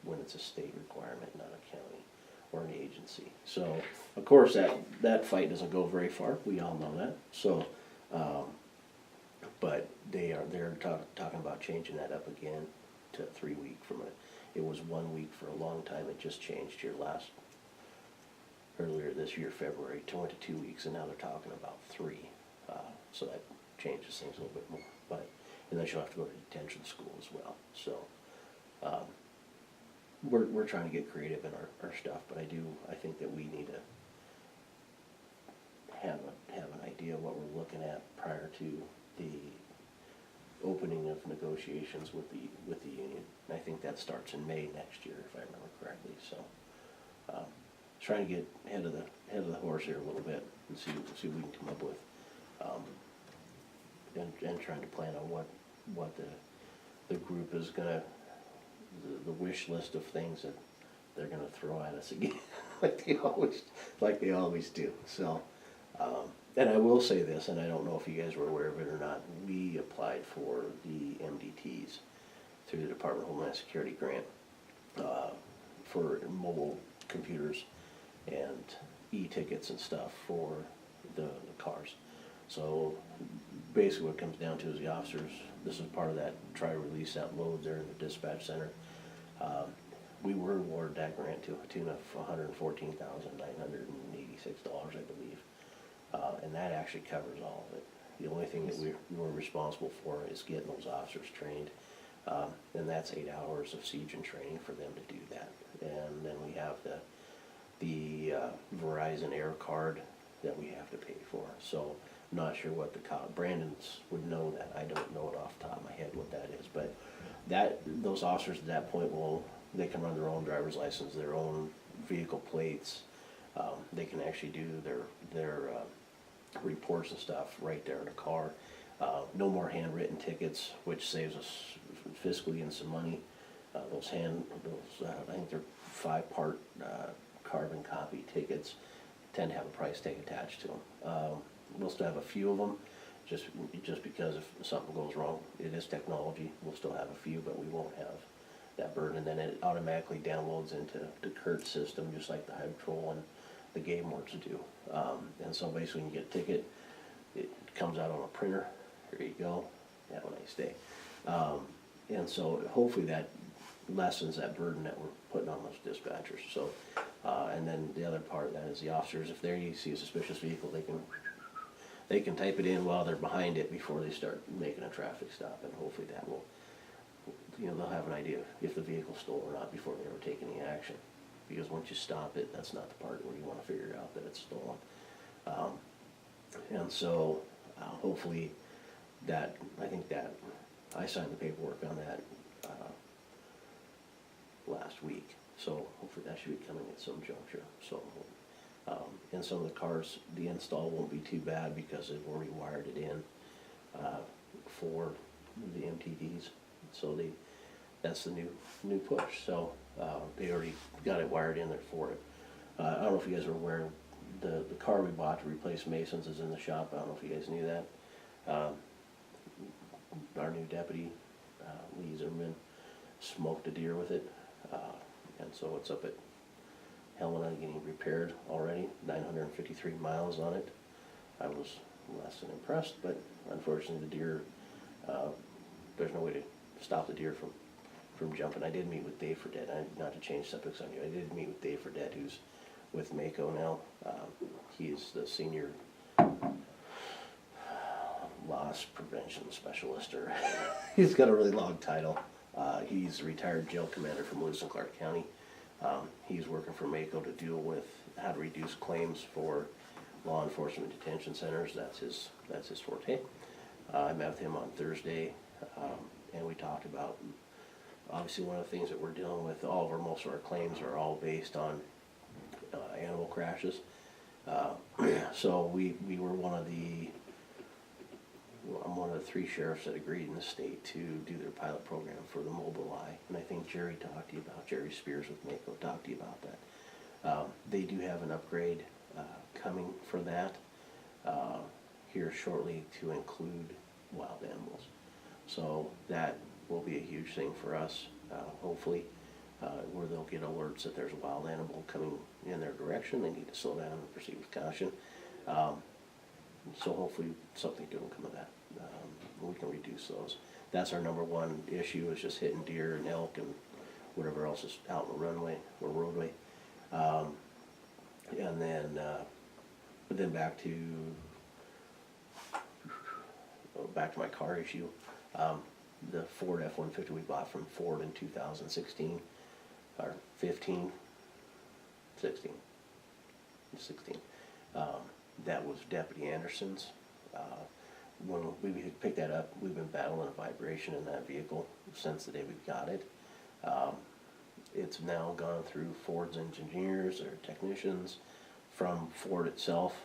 when it's a state requirement, not a county or an agency. So, of course, that fight doesn't go very far, we all know that, so, but they're talking about changing that up again to 3 week it was 1 week for a long time, it just changed here earlier this year, February, went to 2 weeks, and now they're talking about 3. So that changes things a little bit more, and then she'll have to go to detention school as well, so, we're trying to get creative in our stuff, but I think that we need to have an idea of what we're looking at prior to the opening of negotiations with the union. And I think that starts in May next year, if I remember correctly. So, trying to get head of the horse here a little bit and see what we can come up with, and trying to plan on what the group is gonna, the wish list of things that they're gonna throw at us again, like they always do. So, and I will say this, and I don't know if you guys were aware of it or not, we applied for the MDTs through the Department of Homeland Security grant, for mobile computers and e-tickets and stuff for the cars. So basically what it comes down to is the officers, this is part of that try to release that load there in the dispatch center. We were awarded that grant to a tune of $114,986, I believe. And that actually covers all of it. The only thing that we were responsible for is getting those officers trained. And that's 8 hours of siege and training for them to do that. And then we have the Verizon Air card that we have to pay for. So I'm not sure what the cost. Brandon's would know that. I don't know it off the top of my head what that is. But those officers at that point they can run their own driver's license, their own vehicle plates. They can actually do their reports and stuff right there in the car. No more handwritten tickets, which saves us fiscally and some money. I think they're 5-part carbon copy tickets tend to have a price tag attached to them. We'll still have a few of them, just because if something goes wrong, it is technology. We'll still have a few, but we won't have that burden. And then it automatically downloads into the Kurt's system, just like the Highway Patrol and the game wards do. And so basically, when you get a ticket, it comes out on a printer. Here you go. Have a nice day. And so hopefully that lessens that burden that we're putting on those dispatchers. So, and then the other part of that is the officers, if they see a suspicious vehicle, they can type it in while they're behind it before they start making a traffic stop, and hopefully that will, they'll have an idea if the vehicle's stolen or not before they ever take any action. Because once you stop it, that's not the part where you want to figure out that it's stolen. And so hopefully I think that I signed the paperwork on that last week. So hopefully that should be coming at some juncture. So, and some of the cars, the install won't be too bad because they've already wired it in for the MTDs. So that's the new push. So they already got it wired in there for it. I don't know if you guys are aware, the car we bought to replace Mason's is in the shop. I don't know if you guys knew that. Our new deputy, Lee Zimmerman, smoked a deer with it. And so it's up at Helena getting repaired already, 953 miles on it. I was less than impressed, but unfortunately the deer, there's no way to stop the deer from jumping. I did meet with Dave Fredette, not to change subjects on you, I did meet with Dave Fredette, who's with Mako now. He's the senior loss prevention specialist, or he's got a really long title. He's a retired jail commander from Lewis and Clark County. He's working for Mako to deal with how to reduce claims for law enforcement detention centers. That's his forte. I met with him on Thursday, and we talked about, obviously one of the things that we're dealing with, most of our claims are all based on animal crashes. So we were I'm one of the 3 sheriffs that agreed in the state to do their pilot program for the Mobileye, and I think Jerry Spears with Mako talked to you about that. They do have an upgrade coming for that here shortly to include wild animals. So that will be a huge thing for us, hopefully. where they'll get alerts that there's a wild animal coming in their direction. They need to slow down and proceed with caution. So hopefully something good will come of that. We can reduce those. That's our number one issue, is just hitting deer and elk and whatever else is out in the runway or roadway. And then, but then back to my car issue. The Ford F-150 we bought from Ford in 2016, or 16. That was Deputy Anderson's. When we picked that up, we've been battling a vibration in that vehicle since the day we got it. It's now gone through Ford's engineers or technicians. From Ford itself,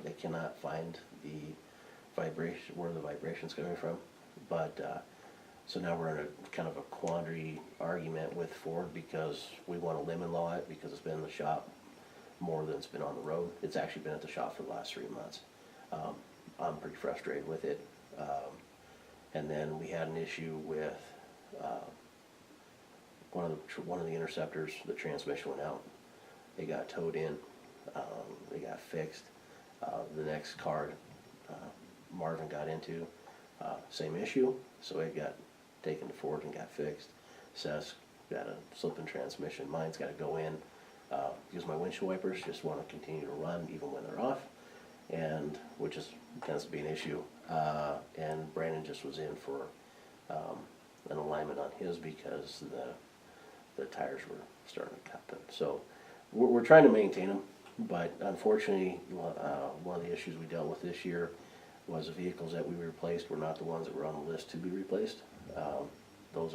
they cannot find the vibration, where the vibration's coming from. But so now we're in a kind of a quandary argument with Ford, because we want to lemon law it because it's been in the shop more than it's been on the road. It's actually been at the shop for the last 3 months. I'm pretty frustrated with it. And then we had an issue with one of the interceptors. The transmission went out. It got towed in. It got fixed. The next car Marvin got into, same issue. So it got taken to Ford and got fixed. Seth's got a slip in transmission. Mine's got to go in. Because my windshield wipers just want to continue to run even when they're off, and which tends to be an issue. And Brandon just was in for an alignment on his because the tires were starting to cut them. So we're trying to maintain them, but unfortunately, one of the issues we dealt with this year was the vehicles that we replaced were not the ones that were on the list to be replaced. Those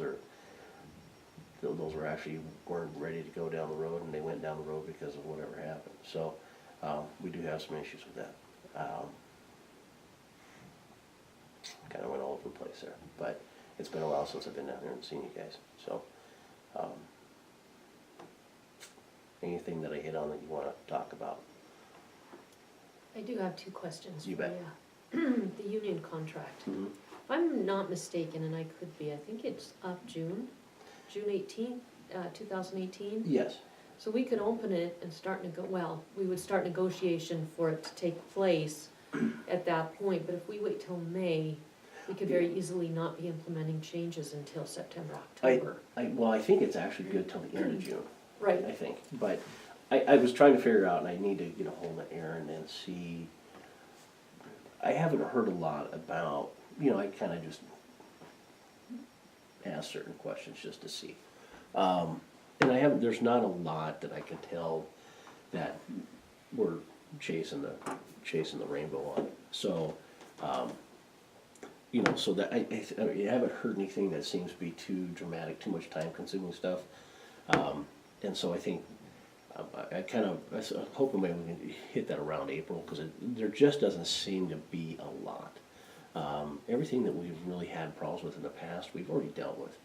were actually weren't ready to go down the road, and they went down the road because of whatever happened. So we do have some issues with that. Kind of went all over the place there, but it's been a while since I've been down there and seen you guys. So anything that I hit on that you want to talk about? I do have 2 questions. You bet. The union contract. Mm-hmm. If I'm not mistaken, and I could be, I think it's up June 18th, 2018. Yes. So we could open it and we would start negotiation for it to take place at that point. But if we wait till May, we could very easily not be implementing changes until September, October. Well, I think it's actually good till the end of June. Right. I think, but I was trying to figure out, and I need to get a hold of Aaron and see. I haven't heard a lot about, I kind of just ask certain questions just to see. And there's not a lot that I can tell that we're chasing the rainbow on. So, so that I haven't heard anything that seems to be too dramatic, too much time consuming stuff. And so I think, I'm hoping maybe we can hit that around April, because there just doesn't seem to be a lot. Everything that we've really had problems with in the past, we've already dealt with.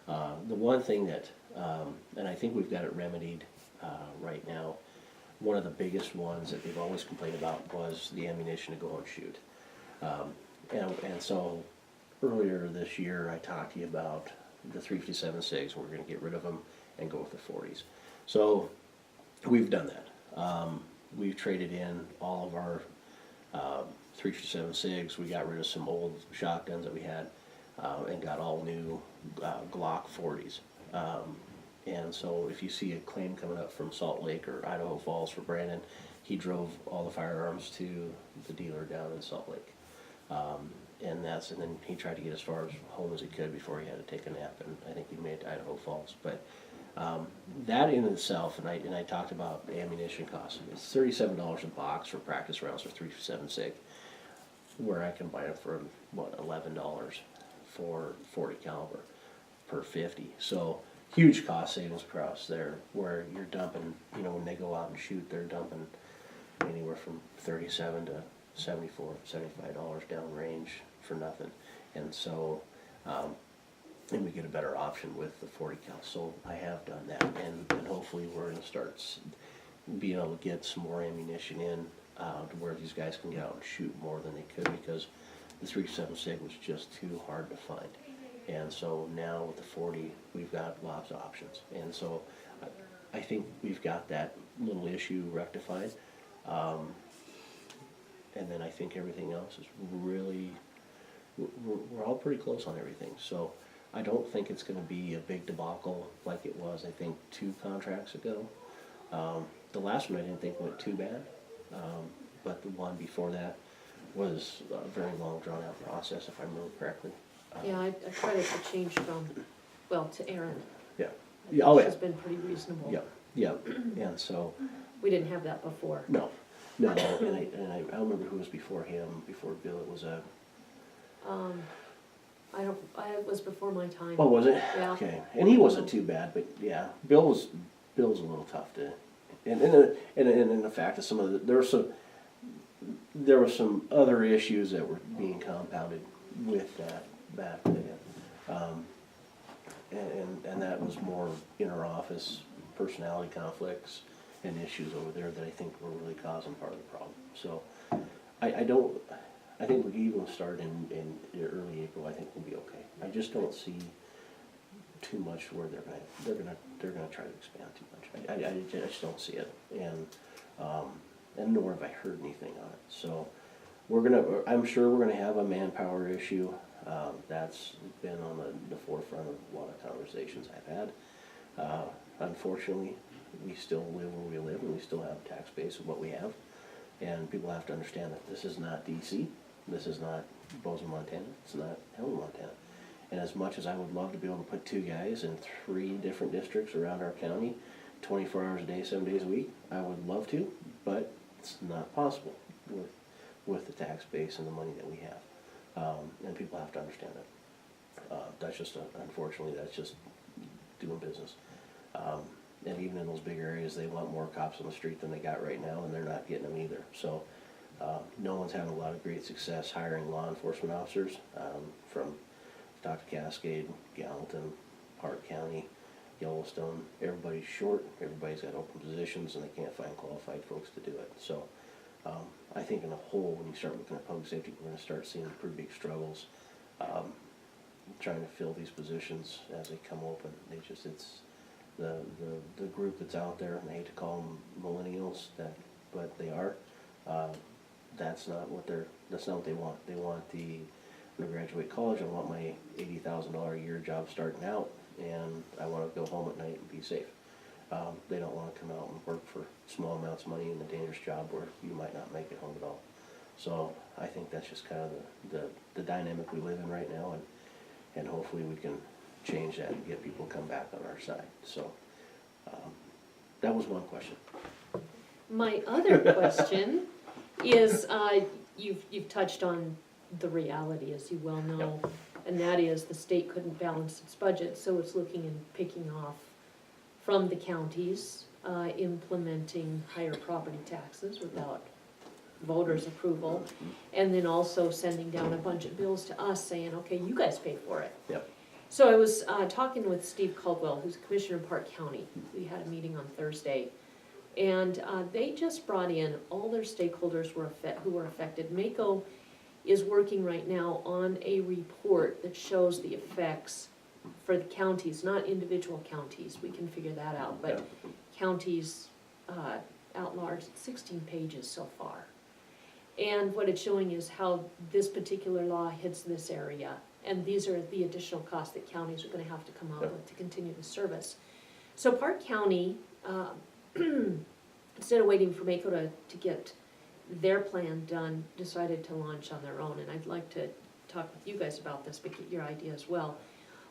The one thing that, and I think we've got it remedied right now, one of the biggest ones that they've always complained about was the ammunition to go and shoot. And so earlier this year I talked to you about the 357 SIGs. We're going to get rid of them and go with the 40s. So we've done that. We've traded in all of our 357 SIGs. We got rid of some old shotguns that we had and got all new Glock 40s. And so if you see a claim coming up from Salt Lake or Idaho Falls for Brandon, he drove all the firearms to the dealer down in Salt Lake. And then he tried to get as far as home as he could before he had to take a nap, and I think he made it to Idaho Falls. But that in itself, and I talked about the ammunition costs. It's $37 a box for practice rounds for 357 SIG, where I can buy it for $11 for 40 caliber per 50. So huge cost savings across there, where you're dumping, when they go out and shoot, they're dumping anywhere from $37 to $74, $75 down range for nothing. And so, and we get a better option with the 40 cal. So I have done that, and hopefully we're going to start being able to get some more ammunition in to where these guys can get out and shoot more than they could, because the 357 SIG was just too hard to find. And so now with the 40, we've got lots of options. And so I think we've got that little issue rectified. And then I think everything else is really, we're all pretty close on everything. So I don't think it's gonna be a big debacle like it was, I think, 2 contracts ago. The last one I didn't think went too bad, but the one before that was a very long drawn out process, if I remember correctly. Yeah, I tried to change from, well, to Erin. Yeah, yeah, oh yeah, She's been pretty reasonable. yeah, yeah, and so, We didn't have that before. no, and I don't remember who was before him, before Bill, it was a, It was before my time. oh, was it? Yeah. Okay, and he wasn't too bad, but yeah, Bill's a little tough to, and the fact that some of the, there were some other issues that were being compounded with that back then. And that was more inter-office personality conflicts and issues over there that I think were really causing part of the problem. So I think we can even start in early April, I think we'll be okay. I just don't see too much where they're gonna try to expand too much. I just don't see it, and nor have I heard anything on it. So I'm sure we're gonna have a manpower issue. That's been on the forefront of a lot of conversations I've had. Unfortunately, we still live where we live, and we still have a tax base of what we have. And people have to understand that this is not DC, this is not Bozeman, Montana, it's not Helena, Montana. And as much as I would love to be able to put 2 guys in 3 different districts around our county, 24 hours a day, 7 days a week, I would love to, but it's not possible with the tax base and the money that we have. And people have to understand that. That's just, unfortunately, that's just doing business. And even in those big areas, they want more cops on the street than they got right now, and they're not getting them either. So no one's having a lot of great success hiring law enforcement officers from Dr. Cascade, Gallatin, Park County, Yellowstone. Everybody's short, everybody's got open positions, and they can't find qualified folks to do it. So I think in a whole, when you start looking at public safety, we're going to start seeing pretty big struggles trying to fill these positions as they come open. It's the group that's out there, and I hate to call them millennials, but they are. That's not what they want. They want when I graduate college, I want my $80,000 a year job starting out, and I want to go home at night and be safe. They don't want to come out and work for small amounts of money in a dangerous job where you might not make it home at all. So I think that's just kind of the dynamic we live in right now, and hopefully we can change that and get people to come back on our side. So that was one question. My other question is, you've touched on the reality, as you well know, and that is the state couldn't balance its budget, so it's looking and picking off from the counties, implementing higher property taxes without voters' approval, and then also sending down a bunch of bills to us saying, okay, you guys pay for it. Yep. So I was talking with Steve Caldwell, who's Commissioner in Park County. We had a meeting on Thursday, and they just brought in all their stakeholders who were affected. MACO is working right now on a report that shows the effects for the counties, not individual counties, we can figure that out, but counties at large, 16 pages so far. And what it's showing is how this particular law hits this area, and these are the additional costs that counties are gonna have to come out with to continue the service. So Park County, instead of waiting for MACO to get their plan done, decided to launch on their own, and I'd like to talk with you guys about this, but get your idea as well.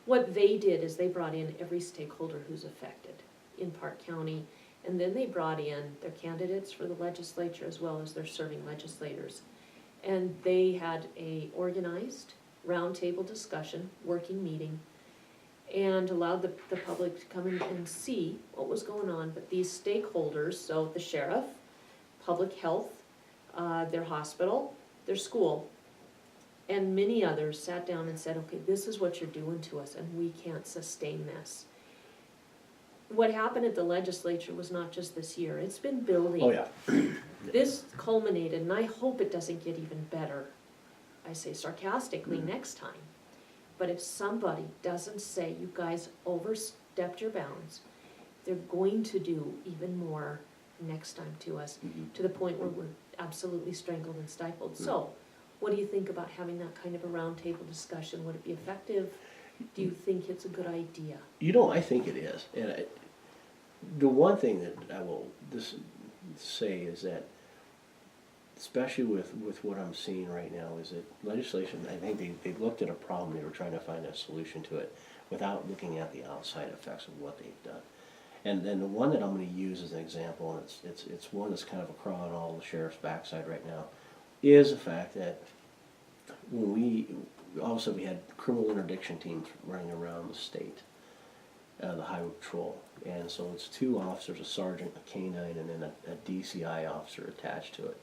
What they did is they brought in every stakeholder who's affected in Park County, and then they brought in their candidates for the legislature as well as their serving legislators. And they had a organized roundtable discussion, working meeting, and allowed the public to come in and see what was going on. But these stakeholders, so the sheriff, public health, their hospital, their school, and many others sat down and said, okay, this is what you're doing to us, and we can't sustain this. What happened at the legislature was not just this year, it's been building. Oh, yeah. This culminated, and I hope it doesn't get even better, I say sarcastically, next time. But if somebody doesn't say, you guys overstepped your bounds, they're going to do even more next time to us, to the point where we're absolutely strangled and stifled. So, what do you think about having that kind of a roundtable discussion? Would it be effective? Do you think it's a good idea? You know, I think it is, and the one thing that I will say is that, especially with what I'm seeing right now, is that legislation, I think they looked at a problem, they were trying to find a solution to it without looking at the outside effects of what they've done. And then the one that I'm gonna use as an example, and it's one that's kind of a crawl on all the sheriff's backside right now, is the fact that when also we had criminal interdiction teams running around the state, the highway patrol, and so it's 2 officers, a sergeant, a canine, and then a DCI officer attached to it.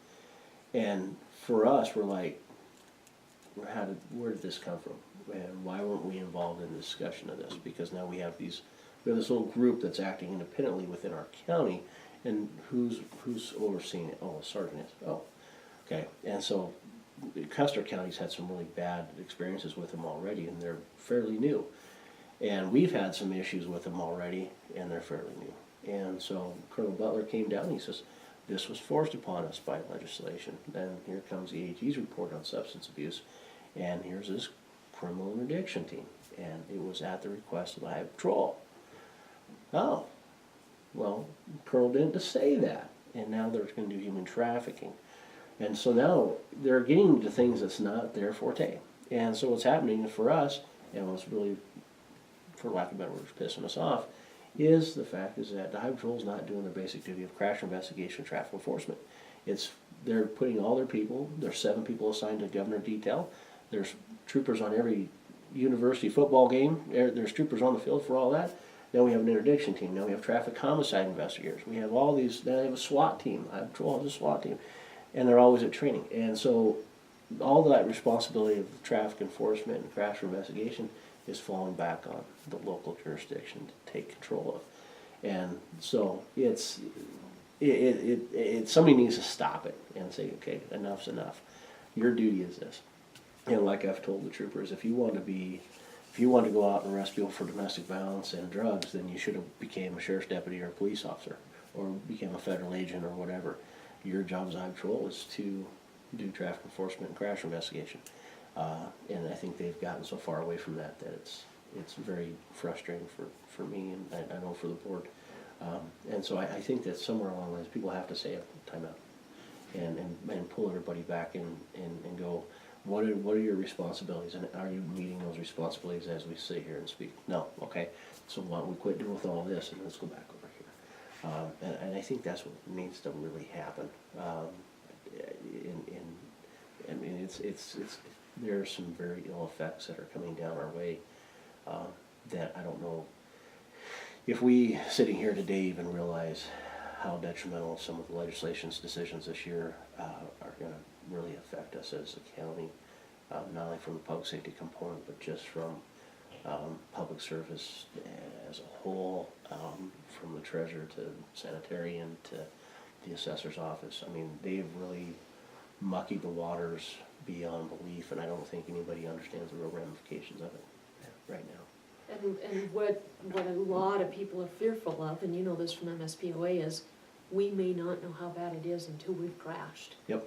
And for us, we're like, where did this come from? And why weren't we involved in the discussion of this? Because now we have this little group that's acting independently within our county, and who's overseeing it? Oh, a sergeant is. Oh, okay. And so Custer County's had some really bad experiences with them already, and they're fairly new. And we've had some issues with them already, and they're fairly new. And so Colonel Butler came down and he says, this was forced upon us by legislation. And here comes the AG's report on substance abuse, and here's this criminal interdiction team. And it was at the request of the Highway Patrol. Oh, well, Colonel didn't say that, and now they're going to do human trafficking. And so now they're getting to things that's not their forte. And so what's happening for us, and what's really, for lack of better words, pissing us off, is the fact is that the Highway Patrol is not doing their basic duty of crash investigation, traffic enforcement. They're putting all their people, there's 7 people assigned to governor detail, there's troopers on every university football game, there's troopers on the field for all that. Now we have an interdiction team, now we have traffic homicide investigators, we have all these, now they have a SWAT team, Highway Patrol has a SWAT team, and they're always at training. And so all that responsibility of traffic enforcement and crash investigation is falling back on the local jurisdiction to take control of. And so somebody needs to stop it and say, okay, enough's enough. Your duty is this. And like I've told the troopers, if you want to go out and arrest people for domestic violence and drugs, then you should have became a sheriff's deputy or a police officer, or became a federal agent or whatever. Your job as Highway Patrol is to do traffic enforcement and crash investigation. And I think they've gotten so far away from that it's very frustrating for me, and I know for the board. And so I think that somewhere along the lines, people have to say, time out, and pull everybody back and go, what are your responsibilities, and are you meeting those responsibilities as we sit here and speak? No, okay, so why don't we quit doing with all this and let's go back over here. And I think that's what needs to really happen. I mean, there are some very ill effects that are coming down our way that I don't know if we, sitting here today, even realize how detrimental some of the legislation's decisions this year are going to really affect us as a county, not only from the public safety component, but just from public service as a whole, from the treasurer to sanitarian to the assessor's office. I mean, they've really muckied the waters beyond belief, and I don't think anybody understands the real ramifications of it right now. And what a lot of people are fearful of, and you know this from MSPOA, is we may not know how bad it is until we've crashed. Yep.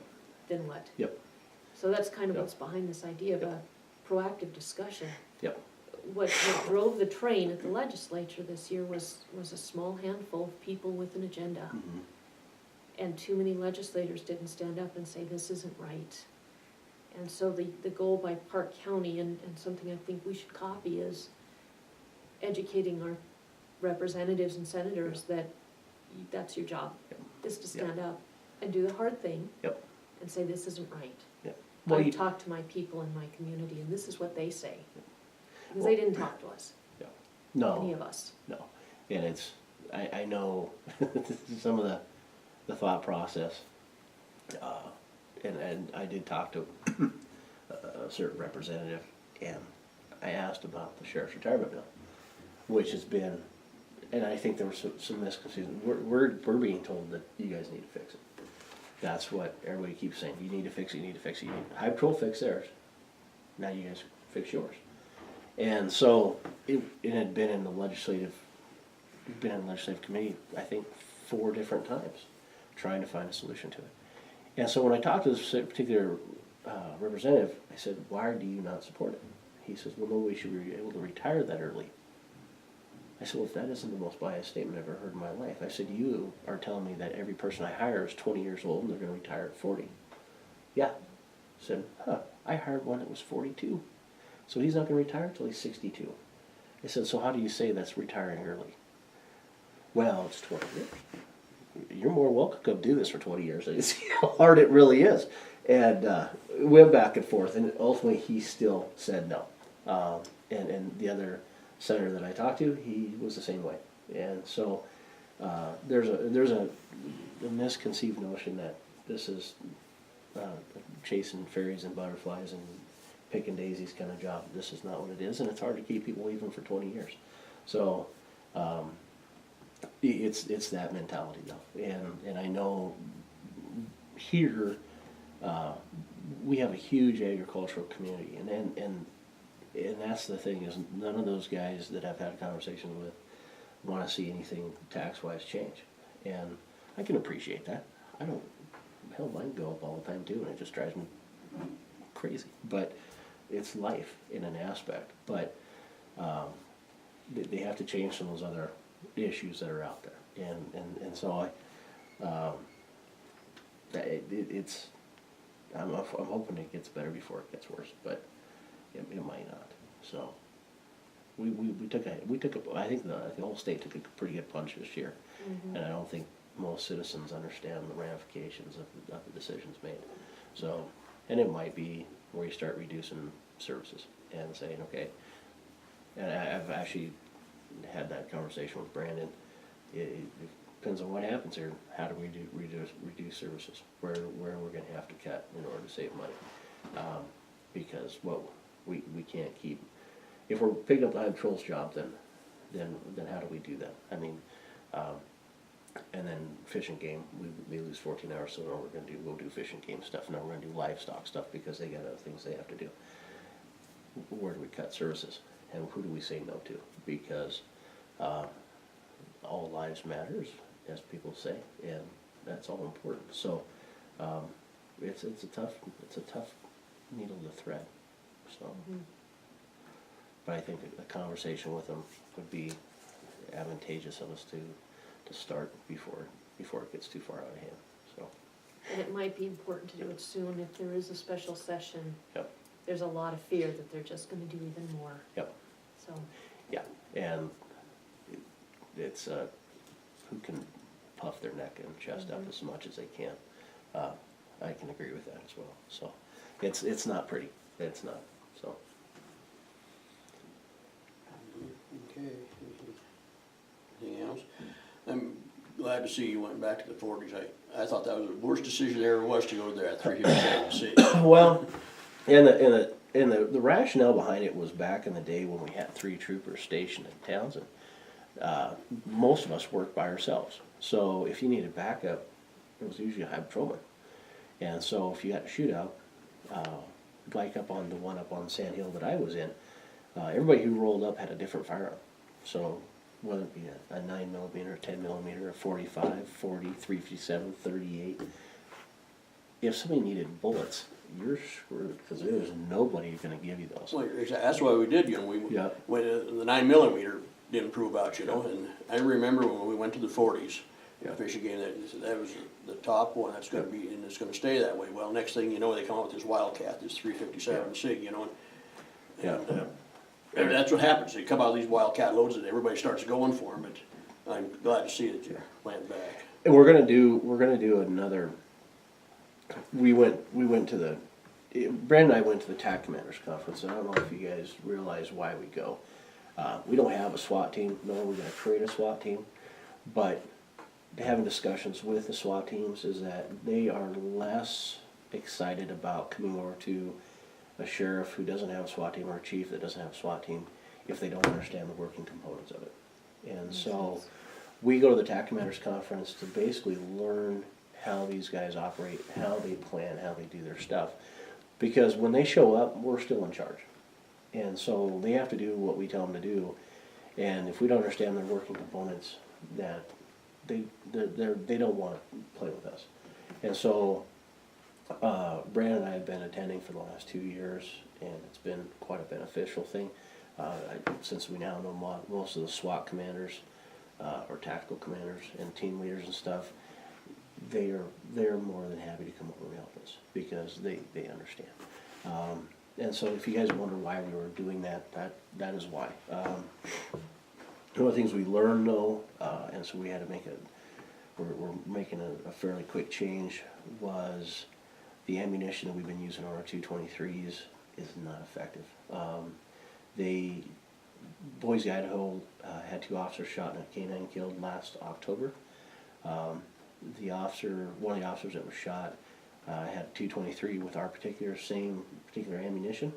Then what? Yep. So that's kind of Yep. what's behind this idea of a proactive discussion. Yep. What drove the train at the legislature this year was a small handful of people with an agenda. Mm-hmm. And too many legislators didn't stand up and say, this isn't right. And so the goal by Park County, and something I think we should copy, is educating our representatives and senators that that's your job, Yep. is to stand up and do the hard thing. Yep. And say, this isn't right. Yep. Well, I've talked to my people in my community, and this is what they say. Because they didn't talk to us, any no, of us. no, and I know some of the thought process, and I did talk to a certain representative, and I asked about the sheriff's retirement bill, which has been, and I think there was some misconfusion. We're being told that you guys need to fix it. That's what everybody keeps saying. You need to fix it. You need to fix it. Highway Patrol fix theirs. Now you guys fix yours. And so it had been in the legislative committee, I think, 4 different times, trying to find a solution to it. And so when I talked to this particular representative, I said, why do you not support it? He says, well, nobody should be able to retire that early. I said, well, if that isn't the most biased statement I've ever heard in my life. I said, you are telling me that every person I hire is 20 years old and they're going to retire at 40. Yeah. I said, I hired one that was 42. So he's not going to retire until he's 62. I said, so how do you say that's retiring early? Well, it's 20 years. You're more welcome to come do this for 20 years. I see how hard it really is. And we went back and forth, and ultimately he still said no. And the other senator that I talked to, he was the same way. And so there's a misconceived notion that this is chasing fairies and butterflies and picking daisies kind of job. This is not what it is, and it's hard to keep people even for 20 years. So it's that mentality though, and I know here we have a huge agricultural community, and that's the thing, is none of those guys that I've had a conversation with want to see anything tax-wise change, and I can appreciate that. I don't, hell, mine go up all the time too, and it just drives me crazy. But it's life in an aspect. But they have to change some of those other issues that are out there, and so it's. I'm hoping it gets better before it gets worse, but it might not. So we took a I think the whole state took a pretty good punch this year, and I don't think most citizens understand the ramifications of the decisions made. So, and it might be where you start reducing services and saying, okay, and I've actually had that conversation with Brandon. It depends on what happens here. How do we reduce services? Where we're going to have to cut in order to save money? Because we can't keep, if we're picking up the Highway Patrol's job, then how do we do that? I mean, and then Fish and Game, we lose 14 hours, so now we'll do Fish and Game stuff. Now we're going to do livestock stuff because they got other things they have to do. Where do we cut services, and who do we say no to? Because all lives matters, as people say, and that's all important. So it's a tough needle to thread. So, but I think a conversation with them would be advantageous of us to start before it gets too far out of hand. So. And it might be important to do it soon if there is a special session. Yep. There's a lot of fear that they're just going to do even more. Yep. So. Yeah, and it's who can puff their neck and chest up as much as they can. I can agree with that as well. So it's not pretty. It's not. So. Okay. Anything else? I'm glad to see you went back to the 40s. I thought that was the worst decision there ever was to go there at 357C. Well, and the rationale behind it was back in the day when we had 3 troopers stationed in Townsend. Most of us worked by ourselves. So if you needed backup, it was usually a high patrolman. And so if you had a shootout, like up on the one up on Sand Hill that I was in, everybody who rolled up had a different firearm. So whether it be a 9mm, a 10mm, a 45, 40, 357, 38. If somebody needed bullets, you're screwed because there's nobody going to give you those. Well, that's why we did, when the 9mm didn't prove out, and I remember when we went to the 40s, Fish again, that was the top one, that's going to be, and it's going to stay that way. Well, next thing you know, they come out with this Wildcat, this 357 SIG, and that's what happens. They come out with these Wildcat loads and everybody starts going for them, but I'm glad to see that you went back. And we're gonna do another. We went to the. Brandon and I went to the TAC Commanders Conference, and I don't know if you guys realize why we go. We don't have a SWAT team, nor are we going to create a SWAT team, but having discussions with the SWAT teams is that they are less excited about coming over to a sheriff who doesn't have a SWAT team or a chief that doesn't have a SWAT team if they don't understand the working components of it. And so we go to the TAC Commanders Conference to basically learn how these guys operate, how they plan, how they do their stuff. Because when they show up, we're still in charge. And so they have to do what we tell them to do, and if we don't understand their working components, that they don't wanna play with us. And so, Brandon and I have been attending for the last 2 years, and it's been quite a beneficial thing. Since we now know most of the SWAT commanders, or tactical commanders and team leaders and stuff, they're more than happy to come over and help us, because they understand. And so if you guys wonder why we were doing that is why. One of the things we learned though, and so we had to we're making a fairly quick change, was the ammunition that we've been using on our 223s is not effective. Boise, Idaho had 2 officers shot and a canine killed last October. One of the officers that was shot had 223 with our particular ammunition.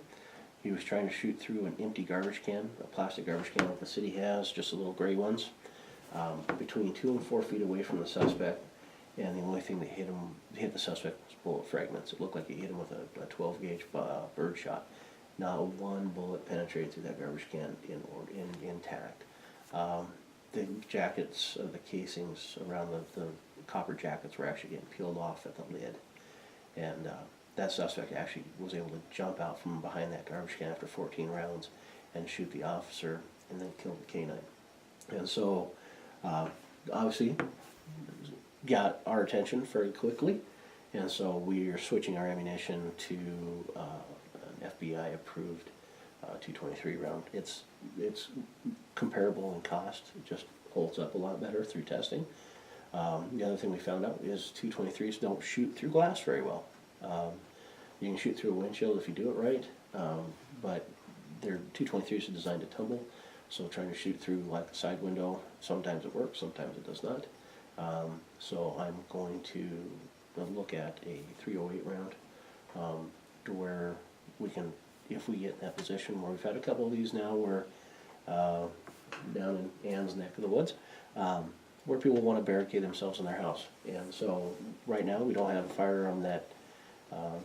He was trying to shoot through an empty garbage can, a plastic garbage can like the city has, just the little gray ones, between 2 and 4 feet away from the suspect. And the only thing that hit the suspect was bullet fragments. It looked like it hit him with a 12 gauge bird shot. Not one bullet penetrated through that garbage can intact. The jackets, the casings around the copper jackets were actually getting peeled off at the lid. And that suspect actually was able to jump out from behind that garbage can after 14 rounds and shoot the officer and then kill the canine. And so, obviously, got our attention very quickly. And so we are switching our ammunition to an FBI approved 223 round. It's comparable in cost, it just holds up a lot better through testing. The other thing we found out is 223s don't shoot through glass very well. You can shoot through a windshield if you do it right, but their 223s are designed to tumble, so trying to shoot through like the side window, sometimes it works, sometimes it does not. So I'm going to look at a 308 round, to where we can, if we get in that position where we've had a couple of these now, where down in Ann's neck of the woods, where people want to barricade themselves in their house. And so right now we don't have a firearm that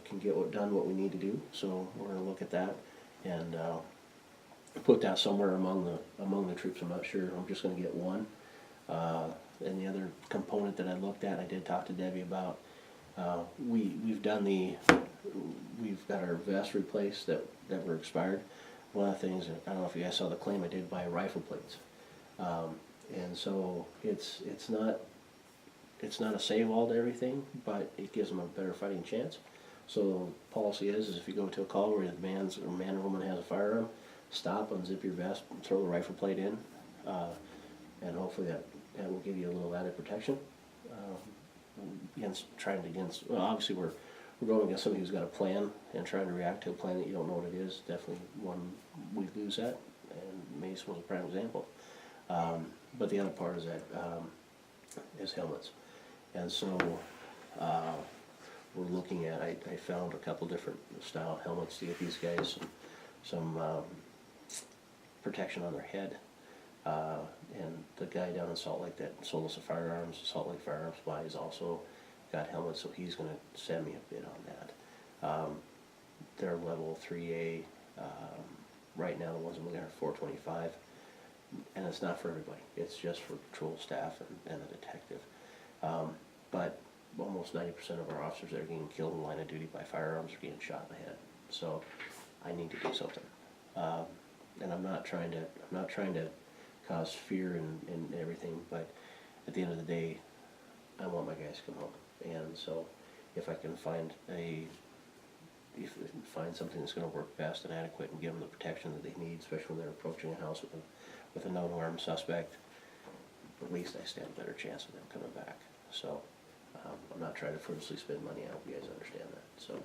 can get done what we need to do, so we're going to look at that and put that somewhere among the troops. I'm not sure. I'm just going to get one. And the other component that I looked at, I did talk to Debbie about. We've got our vests replaced that were expired. One of the things, I don't know if you guys saw the claim I did buy rifle plates, and so it's not a save all to everything, but it gives them a better fighting chance. So policy is if you go to a call where the man or woman has a firearm, stop, unzip your vest, throw the rifle plate in, and hopefully that will give you a little added protection against. Well, obviously we're going against somebody who's got a plan and trying to react to a plan that you don't know what it is. Definitely one we lose at, and Mace was a prime example. But the other part is that is helmets, and so we're looking at. I found a couple different style helmets to get these guys some protection on their head. And the guy down in Salt Lake that sold us the firearms, Salt Lake Firearms Supply, has also got helmets, so he's going to send me a bid on that. They're level 3A. Right now, the ones I'm looking at are 425, and it's not for everybody. It's just for patrol staff and the detective. But almost 90% of our officers that are getting killed in the line of duty by firearms are getting shot in the head. So I need to do something. And I'm not trying to cause fear and everything, but at the end of the day, I want my guys to come home. And so if I can find something that's going to work best and adequate and give them the protection that they need, especially when they're approaching a house with a known armed suspect, at least I stand a better chance of them coming back. So I'm not trying to frivolously spend money. I hope you guys understand that. So,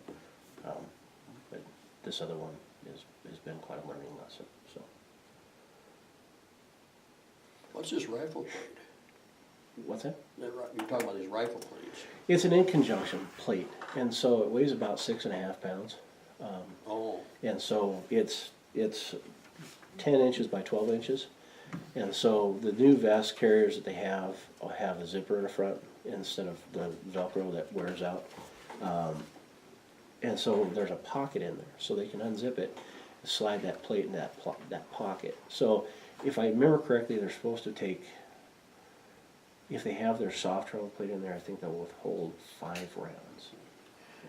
but this other one has been quite a learning lesson. So. What's this rifle plate? What's that? You're talking about these rifle plates. It's an in conjunction plate, and so it weighs about 6.5 pounds. And so it's 10 inches by 12 inches. And so the new vest carriers that they have a zipper in the front instead of the Velcro that wears out. And so there's a pocket in there, so they can unzip it. slide that plate in that pocket. So if I remember correctly, they're supposed to take, if they have their soft travel plate in there, I think they'll withhold 5 rounds.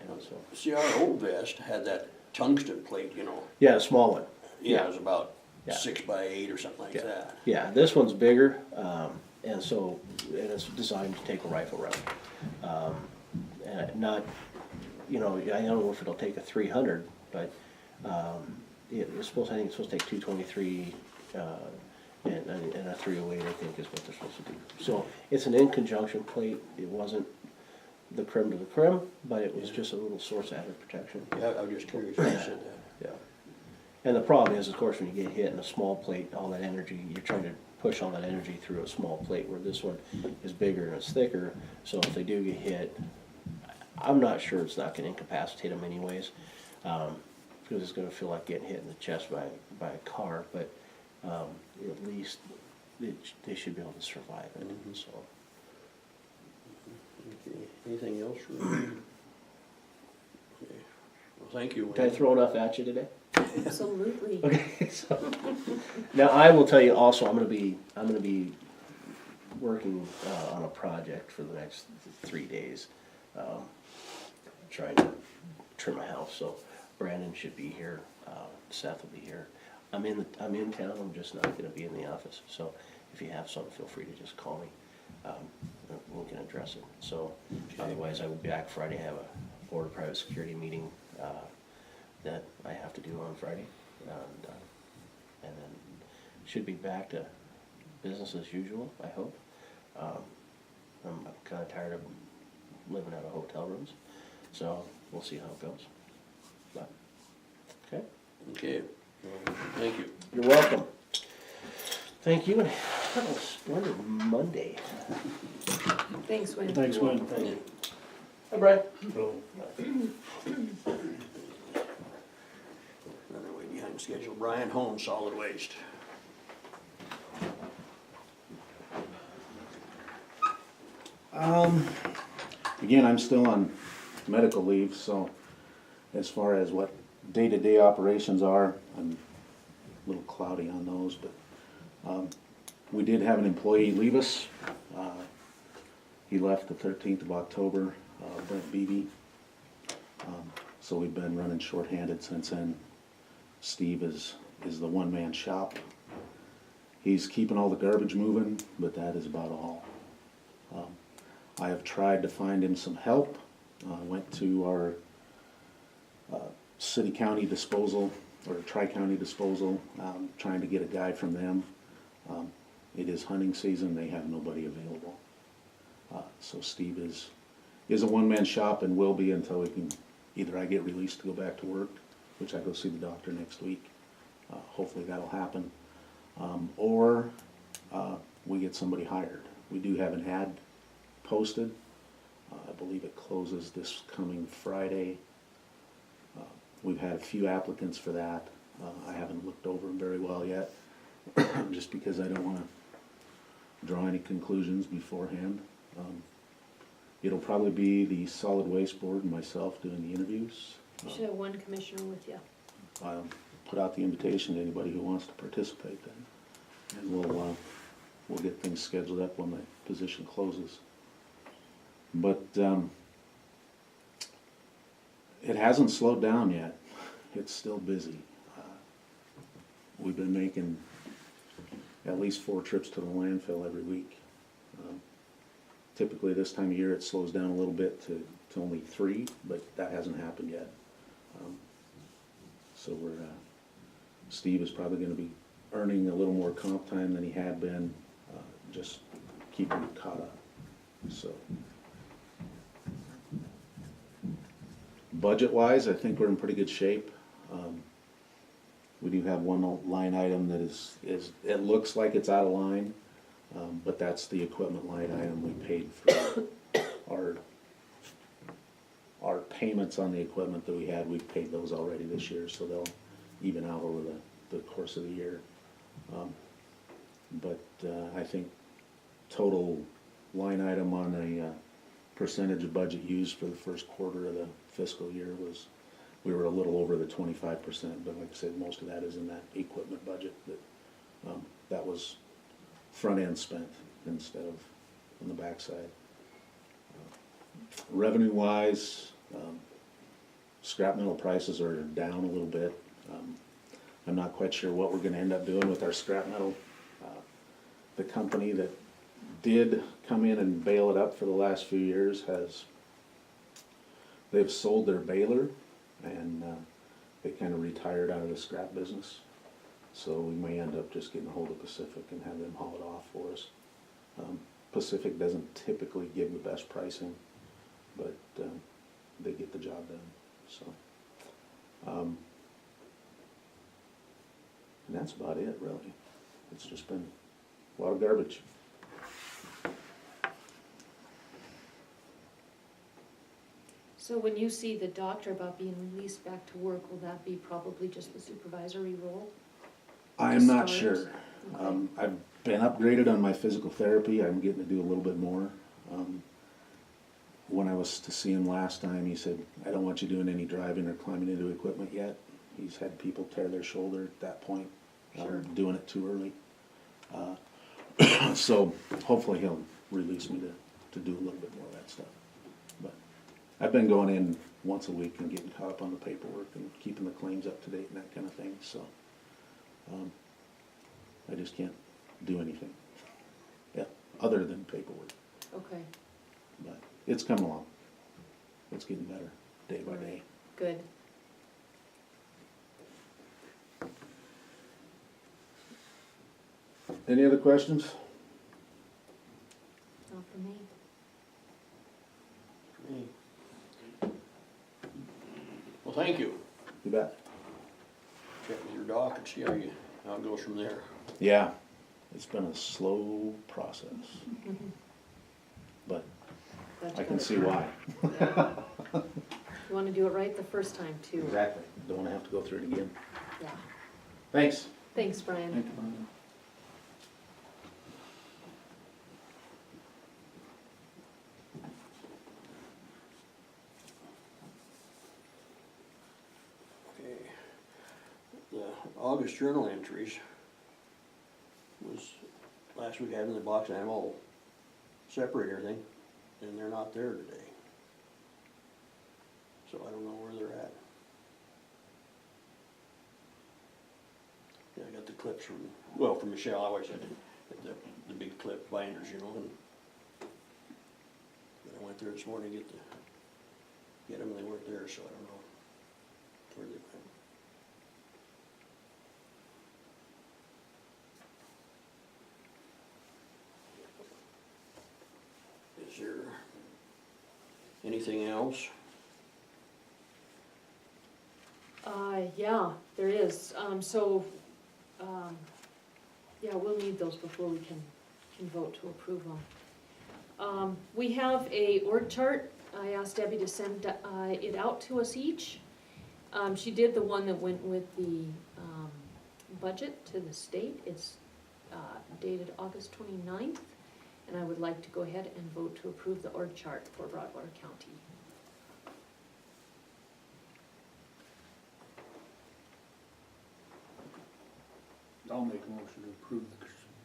You know, so, See, our old vest had that tungsten plate, you know, yeah, a small one. yeah, it was about Yeah. 6x8 or something like Yeah. that. Yeah, this one's bigger, and so, and it's designed to take a rifle round. And not, you know, I don't know if it'll take a 300, but, it's supposed, I think it's supposed to take 223, and a 308, I think, is what they're supposed to do. So, it's an in-conjunction plate, it wasn't the creme de la creme, but it was just a little source added protection. Yeah, I was just curious when you said that. Yeah. And the problem is, of course, when you get hit in a small plate, all that energy, you're trying to push all that energy through a small plate, where this one is bigger and it's thicker, so if they do get hit, I'm not sure it's not gonna incapacitate them anyways, because it's gonna feel like getting hit in the chest by a car, but, at least they should be able to survive it, so. Okay, anything else? Okay. Well, thank you. Did I throw enough at you today? Absolutely. Okay, so, now I will tell you also, I'm gonna be working, on a project for the next 3 days. Trying to trim a house, so Brandon should be here, Seth will be here. I'm in town, I'm just not gonna be in the office, so if you have something, feel free to just call me. We can address it, so otherwise I will be back Friday, have a Board of Private Security meeting, that I have to do on Friday. And then should be back to business as usual, I hope. I'm kinda tired of living out of hotel rooms, so we'll see how it goes. But, okay, Okay, well, thank you. you're welcome. Thank you, and have a splendid Monday. Thanks, Wayne. Thanks, Wayne. Thank you. Hi, Brian. Another way behind schedule, Brian Holmes, Solid Waste. Again, I'm still on medical leave, so as far as what day-to-day operations are, I'm a little cloudy on those, but we did have an employee leave us. He left the 13th of October, Brent Beebe. So we've been running shorthanded since then. Steve is the one-man shop. He's keeping all the garbage moving, but that is about all. I have tried to find him some help. Went to our city-county disposal, or tri-county disposal, trying to get a guy from them. It is hunting season, they have nobody available. So Steve is a one-man shop and will be until we can, either I get released to go back to work, which I go see the doctor next week. Hopefully that'll happen. Or we get somebody hired. We do have an ad posted. I believe it closes this coming Friday. We've had a few applicants for that. I haven't looked over them very well yet, just because I don't want to draw any conclusions beforehand. It'll probably be the Solid Waste Board and myself doing the interviews. You should have one commissioner with you. I'll put out the invitation to anybody who wants to participate then, and we'll get things scheduled up when the position closes. But it hasn't slowed down yet. It's still busy. We've been making at least 4 trips to the landfill every week. Typically this time of year it slows down a little bit to only 3, but that hasn't happened yet. So Steve is probably going to be earning a little more comp time than he had been, just keeping caught up. So budget-wise, I think we're in pretty good shape. We do have one line item that is it looks like it's out of line, but that's the equipment line item we paid for our payments on the equipment that we had. We've paid those already this year, so they'll even out over the course of the year. But I think total line item on a percentage of budget used for the first quarter of the fiscal year was we were a little over the 25%, but like I said, most of that is in that equipment budget that was front-end spent instead of on the backside. Revenue-wise, scrap metal prices are down a little bit. I'm not quite sure what we're gonna end up doing with our scrap metal. The company that did come in and bail it up for the last few years they've sold their baler, and they kind of retired out of the scrap business. So we may end up just getting a hold of Pacific and have them haul it off for us. Pacific doesn't typically give the best pricing, but they get the job done, so. And that's about it, really. It's just been a lot of garbage. So when you see the doctor about being released back to work, will that be probably just the supervisory role? I'm not Start? sure. Okay. I've been upgraded on my physical therapy. I'm getting to do a little bit more. When I was to see him last time, he said, I don't want you doing any driving or climbing into equipment yet. He's had people tear their shoulder at that point, Sure. doing it too early. So hopefully he'll release me to do a little bit more of that stuff. But I've been going in once a week and getting caught up on the paperwork and keeping the claims up to date and that kind of thing, so. I just can't do anything, yeah, other than paperwork, Okay, but it's coming along. It's getting better, day by day. good. Any other questions? Not for me. Well, thank you. You bet. Check with your doc and see how it goes from there. Yeah, it's been a slow process, but That's I can good. see why. You wanna do it right the first time too. Exactly. Don't wanna have to go through it again. Yeah. Thanks. Thanks, Brian. Okay. The August journal entries was, last week I had in the box, I have all separated everything, and they're not there today. So I don't know where they're at. Yeah, I got the clips from Michelle, I always had the big clip binders, you know, and but I went there this morning to get them, and they weren't there, so I don't know where they went. Is there anything else? Yeah, there is, yeah, we'll need those before we can vote to approve them. We have a org chart. I asked Debbie to send it out to us each. She did the one that went with the budget to the state. It's dated August 29th, and I would like to go ahead and vote to approve the org chart for Broadwater County. I'll make a motion to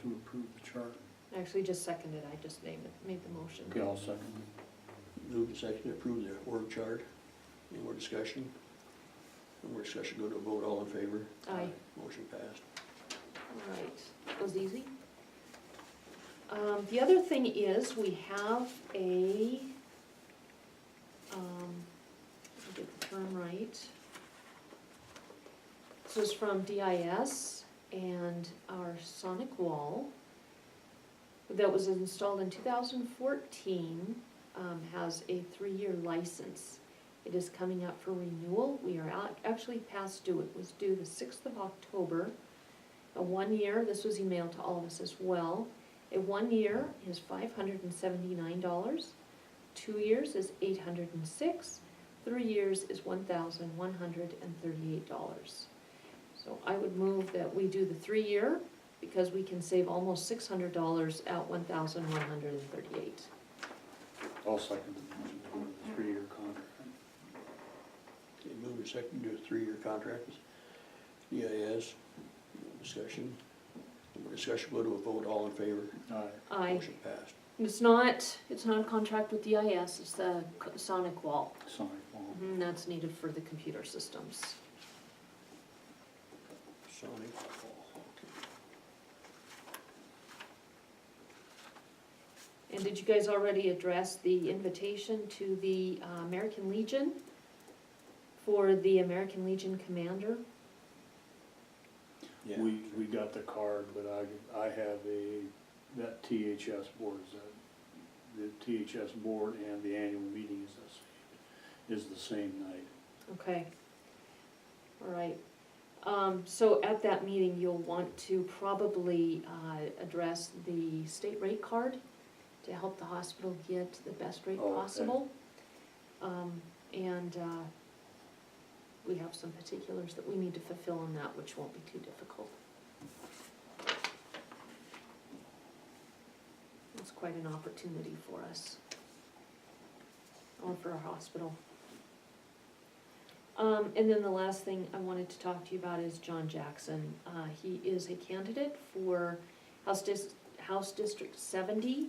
approve the chart. I actually just seconded, I just made the motion. Okay, I'll second Move and second to approve the org chart. Any more discussion? No more discussion, go to a vote, all in favor? Aye. Motion passed. All right, that was easy. The other thing is, we have a, let me get the term right. This is from DIS and our sonic wall that was installed in 2014, has a 3-year license. It is coming up for renewal. We are actually past due. It was due the 6th of October. A 1 year, this was emailed to all of us as well. A 1 year is $579. 2 years is $806. 3 years is $1,138. So I would move that we do the 3 year, because we can save almost $600 at $1,138. I'll second the motion to go to the 3-year contract. Okay, move a second, do a 3-year contract with EIS. Discussion. No discussion, go to a vote, all in favor. Aye. Motion passed. It's not a contract with DIS, it's the Sonic Wall. Sorry, Paul. That's needed for the computer systems. Sonic. And did you guys already address the invitation to the American Legion for the American Legion commander? Yeah. We got the card, but I have that THS board, the THS board and the annual meeting is the same night. Okay. All right. So at that meeting, you'll want to probably address the state rate card to help the hospital get the best rate Oh, okay. possible. And we have some particulars that we need to fulfill on that, which won't be too difficult. It's quite an opportunity for us, or for our hospital. And then the last thing I wanted to talk to you about is John Jackson. He is a candidate for House District 70.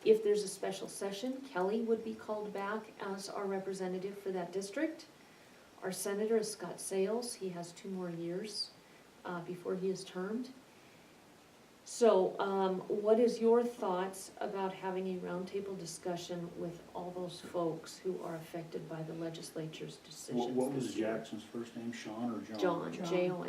If there's a special session, Kelly would be called back as our representative for that district. Our senator is Scott Sales. He has 2 more years before he is termed. So what is your thoughts about having a roundtable discussion with all those folks who are affected by the legislature's decisions? What was this year? Jackson's first name, Sean or John? John, Jon.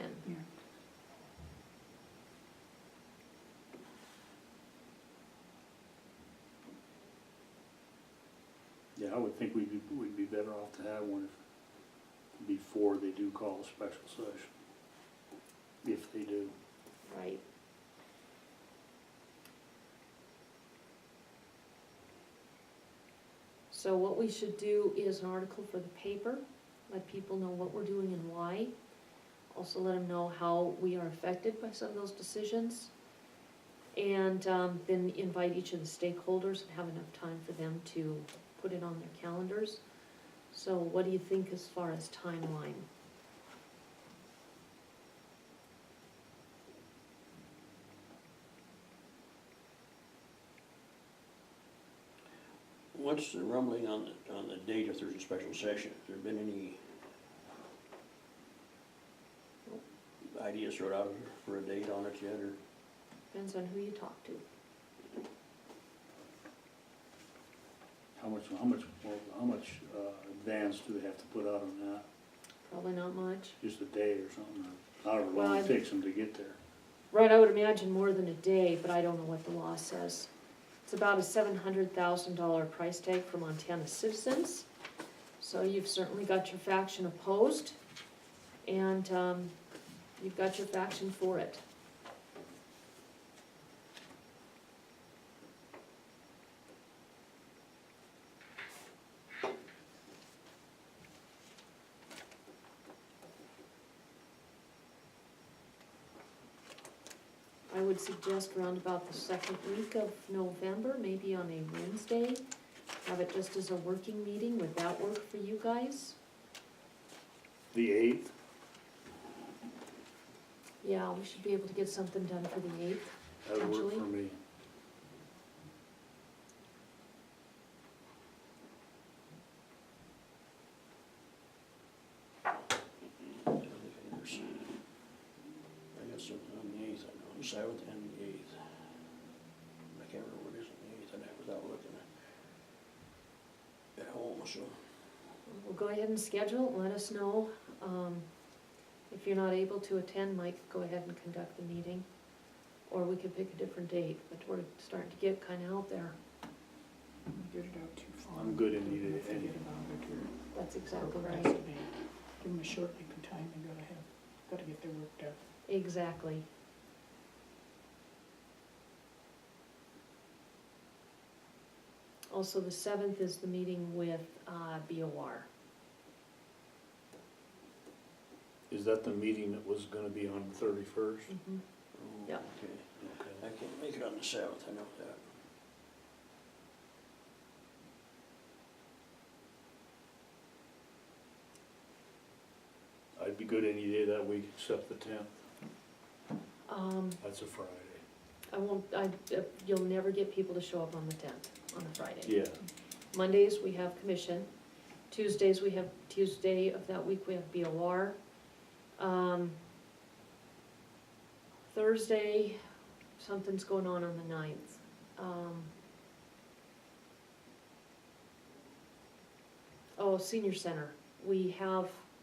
Yeah, I would think we'd be better off to have one before they do call a special session. If they do. Right. So what we should do is an article for the paper, let people know what we're doing and why. Also let them know how we are affected by some of those decisions. And then invite each of the stakeholders and have enough time for them to put it on their calendars. So what do you think as far as timeline? What's the rumbling on the date if there's a special session? Has there been any ideas thrown out for a date on it yet, or? Depends on who you talk to. How much advance do they have to put out on that? Probably not much. Just a day or something, or however Well, long I- it takes them to get there. Right, I would imagine more than a day, but I don't know what the law says. It's about a $700,000 price tag for Montana citizens. So you've certainly got your faction opposed, and you've got your faction for it. I would suggest around about the second week of November, maybe on a Wednesday. Have it just as a working meeting. Would that work for you guys? The 8th? Yeah, we should be able to get something done for the 8th. That would work Actually. for me. I got something on the 8th, I know, the 7th and the 8th. I can't remember what it is on the 8th, and I was out looking at home, so. We'll go ahead and schedule it, let us know. If you're not able to attend, Mike, go ahead and conduct the meeting. Or we could pick a different date, but we're starting to get kinda out there. Get it out too far. I'm good in either- Forget any. about it or That's exactly right. procrastinate. Give them a short length of time, they gotta get their work done. Exactly. Also, the 7th is the meeting with BOR. Is that the meeting that was gonna be on the 31st? Mhm. Oh, Yep. Okay, Okay. I can't make it on the 7th, I know that. good any day that week except the 10th, Um, that's a Friday. you'll never get people to show up on the 10th, on a Friday. Yeah, Mondays, we have commission. Tuesday of that week, we have BOR. Thursday, something's going on the 9th. Senior center,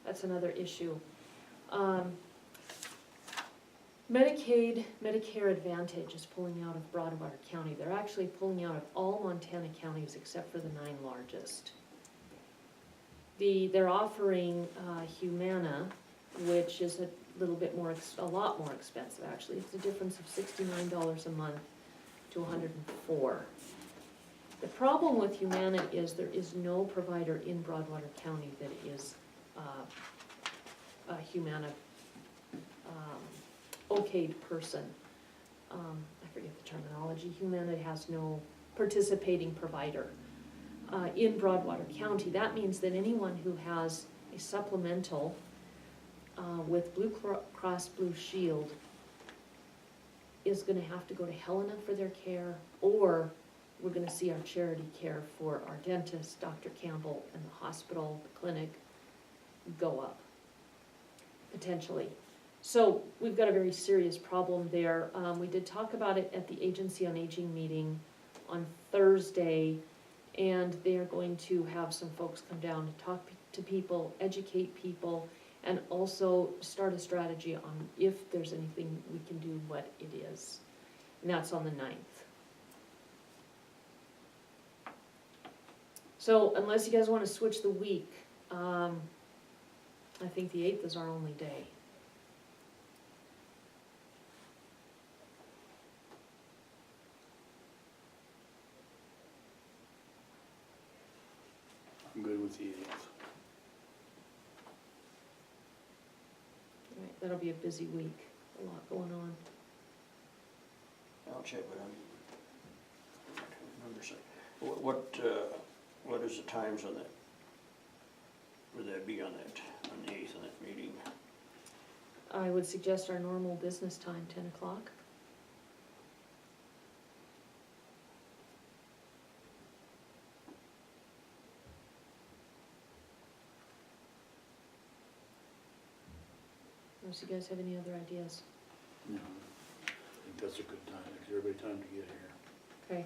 that's another issue. Medicaid, Medicare Advantage is pulling out of Broadwater County. They're actually pulling out of all Montana counties except for the 9 largest. They're offering Humana, which is a little bit more, a lot more expensive actually. It's a difference of $69 a month to $104. The problem with Humana is there is no provider in Broadwater County that is a Humana okayed person. I forget the terminology. Humana has no participating provider in Broadwater County. That means that anyone who has a supplemental with Blue Cross Blue Shield is gonna have to go to Helena for their care, or we're gonna see our charity care for our dentist, Dr. Campbell, and the hospital, the clinic, go up, potentially. So we've got a very serious problem there. We did talk about it at the Agency on Aging meeting on Thursday, and they are going to have some folks come down to talk to people, educate people, and also start a strategy on if there's anything we can do, what it is. And that's on the 9th. So unless you guys wanna switch the week, I think the 8th is our only day. I'm good with the 8th. Right, that'll be a busy week, a lot going on. I'll check with him. What is the times on that? Would that be on the 8th, on that meeting? I would suggest our normal business time, 10 o'clock. Unless you guys have any other ideas. No, I think that's a good time, gives everybody time to get here. Okay.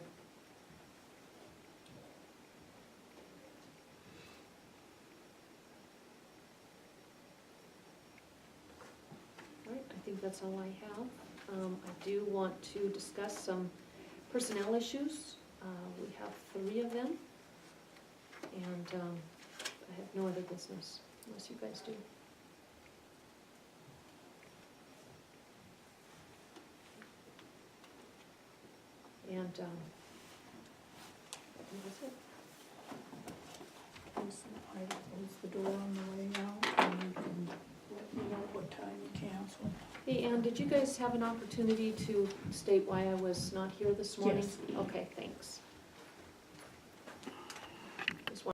All right, I think that's all I have. I do want to discuss some personnel issues. We have 3 of them. And I have no other business, unless you guys do. And that's it. I will close the door on the way out, and you can let me know what time you cancel. Hey, Ann, did you guys have an opportunity to state why I was not here this morning? Yes. Okay, thanks.